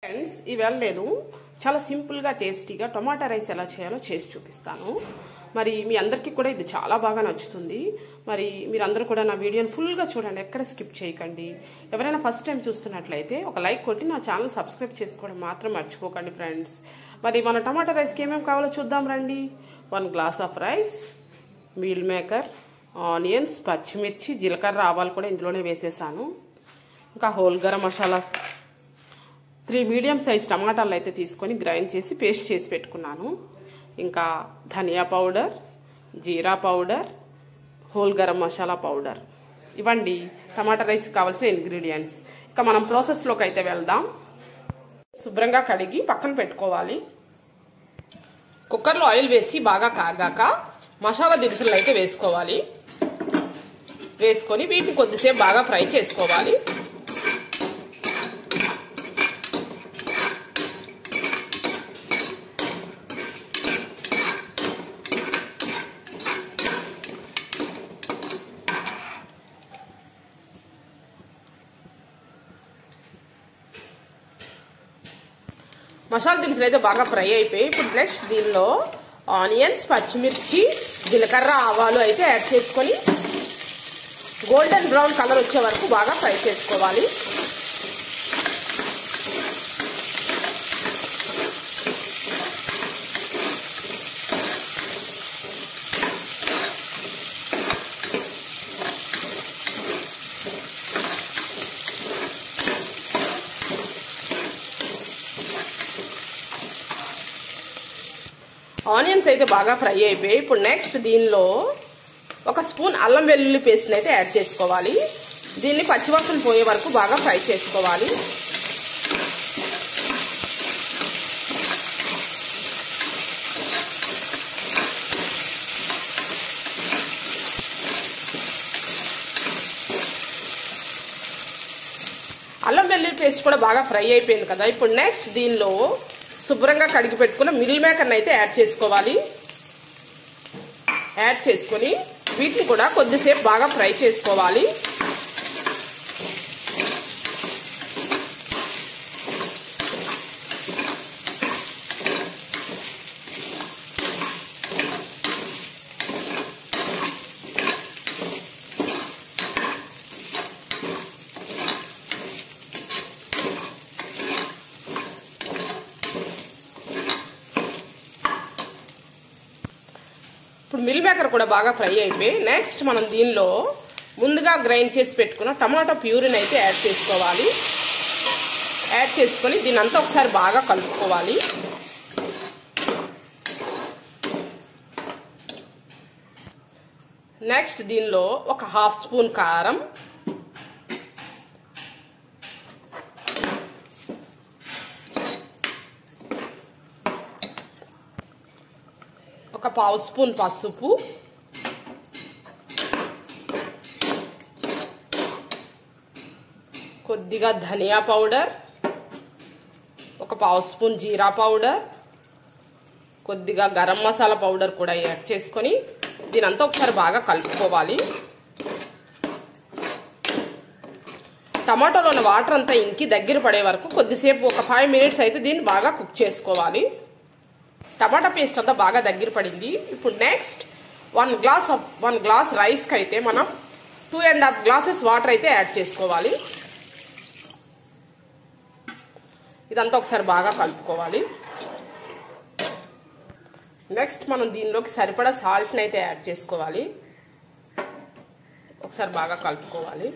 Friends ఇవాళ నేను చాలా సింపుల్ గా టేస్టీగా టొమాటో రైస్ ఎలా చేయాలో చేసి చూపిస్తాను. మరి మీ అందరికీ కూడా ఇది చాలా బాగా నచ్చుతుంది. మరి మీరందరూ కూడా నా వీడియోని ఫుల్ గా చూడండి, ఎక్కడ స్కిప్ చేయకండి. ఎవరైనా ఫస్ట్ టైం చూస్తున్నట్లయితే ఒక లైక్ కొట్టి నా ఛానల్ సబ్స్క్రైబ్ చేసుకోవడం మాత్రం మర్చిపోకండి ఫ్రెండ్స్. మరి మన టొమాటో రైస్కి ఏమేమి కావాలో చూద్దాం రండి. 1 glass of rice, meal maker, onions, పచ్చిమిర్చి, జీలకర్ర, ఆవాలు కూడా ఇందులోనే వేసేసాను. ఇంకా whole garam masala 3 medium size టమాటాలు అయితే తీసుకొని గ్రైండ్ చేసి పేస్ట్ చేసి పెట్టుకున్నాను. ఇంకా ధనియా పౌడర్, జీరా powder, whole garam masala powder. ఇవ్వండి టమాటా రైస్ కావాల్సిన ఇంగ్రీడియంట్స్. ఇంకా మనం ప్రాసెస్లోకి అయితే వెళ్దాం. శుభ్రంగా కడిగి పక్కన పెట్టుకోవాలి. కుక్కర్లో ఆయిల్ వేసి బాగా కాగాక మసాలా దినుసులు అయితే వేసుకోవాలి. వేసుకొని వీటిని కొద్దిసేపు బాగా ఫ్రై చేసుకోవాలి. మసాలా దినుసులు అయితే బాగా ఫ్రై అయిపోయి ఇప్పుడు నెక్స్ట్ దీనిలో ఆనియన్స్, పచ్చిమిర్చి, జీలకర్ర, ఆవాలు అయితే యాడ్ చేసుకొని గోల్డెన్ బ్రౌన్ కలర్ వచ్చే వరకు బాగా ఫ్రై చేసుకోవాలి. ఆనియన్స్ అయితే బాగా ఫ్రై అయిపోయి ఇప్పుడు నెక్స్ట్ దీనిలో 1 స్పూన్ అల్లం వెల్లుల్లి పేస్ట్ని అయితే యాడ్ చేసుకోవాలి. దీన్ని పచ్చివాసన పోయే వరకు బాగా ఫ్రై చేసుకోవాలి. అల్లం వెల్లుల్లి పేస్ట్ కూడా బాగా ఫ్రై అయిపోయింది కదా. ఇప్పుడు నెక్స్ట్ దీనిలో శుభ్రంగా కడిగి పెట్టుకున్న మిల్ మేకర్ని అయితే యాడ్ చేసుకోవాలి. యాడ్ చేసుకొని వీటిని కూడా కొద్దిసేపు బాగా ఫ్రై చేసుకోవాలి. ఇప్పుడు మిల్ మేకర్ కూడా బాగా ఫ్రై అయిపోయి నెక్స్ట్ మనం దీనిలో ముందుగా గ్రైండ్ చేసి పెట్టుకున్న టమాటో ప్యూరీని అయితే యాడ్ చేసుకోవాలి. యాడ్ చేసుకొని దీని అంతా ఒకసారి బాగా కలుపుకోవాలి. నెక్స్ట్ దీనిలో 1/2 స్పూన్ కారం, ఒక 1/2 స్పూన్ పసుపు, కొద్దిగా ధనియా పౌడర్, ఒక 1/2 స్పూన్ జీరా పౌడర్, కొద్దిగా గరం మసాలా పౌడర్ కూడా యాడ్ చేసుకొని దీనంతా ఒకసారి బాగా కలుపుకోవాలి. టమాటోలో ఉన్న వాటర్ అంతా ఇంకి దగ్గర పడే వరకు కొద్దిసేపు ఒక 5 మినిట్స్ అయితే దీన్ని బాగా కుక్ చేసుకోవాలి. టమాటా పేస్ట్ అంతా బాగా దగ్గర పడింది. ఇప్పుడు నెక్స్ట్ 1 గ్లాస్ రైస్కి అయితే మనం 2.5 గ్లాసెస్ వాటర్ అయితే యాడ్ చేసుకోవాలి. ఇదంతా ఒకసారి బాగా కలుపుకోవాలి. నెక్స్ట్ మనం దీనిలోకి సరిపడా సాల్ట్ని అయితే యాడ్ చేసుకోవాలి. ఒకసారి బాగా కలుపుకోవాలి.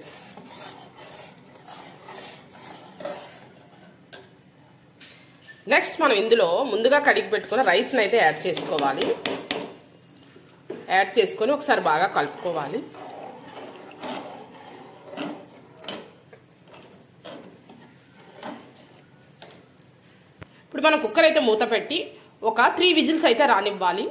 నెక్స్ట్ మనం ఇందులో ముందుగా కడిగి పెట్టుకున్న రైస్ని అయితే యాడ్ చేసుకోవాలి. యాడ్ చేసుకొని ఒకసారి బాగా కలుపుకోవాలి. ఇప్పుడు మనం కుక్కర్ అయితే మూత పెట్టి ఒక 3 విజిల్స్ అయితే రానివ్వాలి.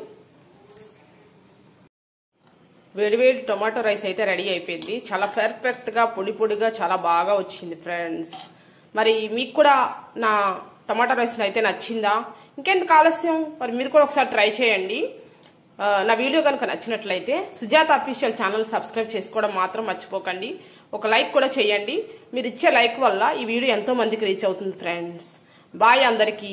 వేడివేడి టొమాటో రైస్ అయితే రెడీ అయిపోయింది. చాలా పర్ఫెక్ట్గా పొడి పొడిగా చాలా బాగా వచ్చింది ఫ్రెండ్స్. మరి మీకు కూడా నా టమాటా రైస్ అయితే నచ్చిందా? ఇంకెందుకు ఆలస్యం, మరి మీరు కూడా ఒకసారి ట్రై చేయండి. నా వీడియో కనుక నచ్చినట్లయితే సుజాత అఫీషియల్ ఛానల్ సబ్స్క్రైబ్ చేసుకోవడం మాత్రం మర్చిపోకండి. ఒక లైక్ కూడా చేయండి. మీరు ఇచ్చే లైక్ వల్ల ఈ వీడియో ఎంతో మందికి రీచ్ అవుతుంది ఫ్రెండ్స్. బాయ్ అందరికీ.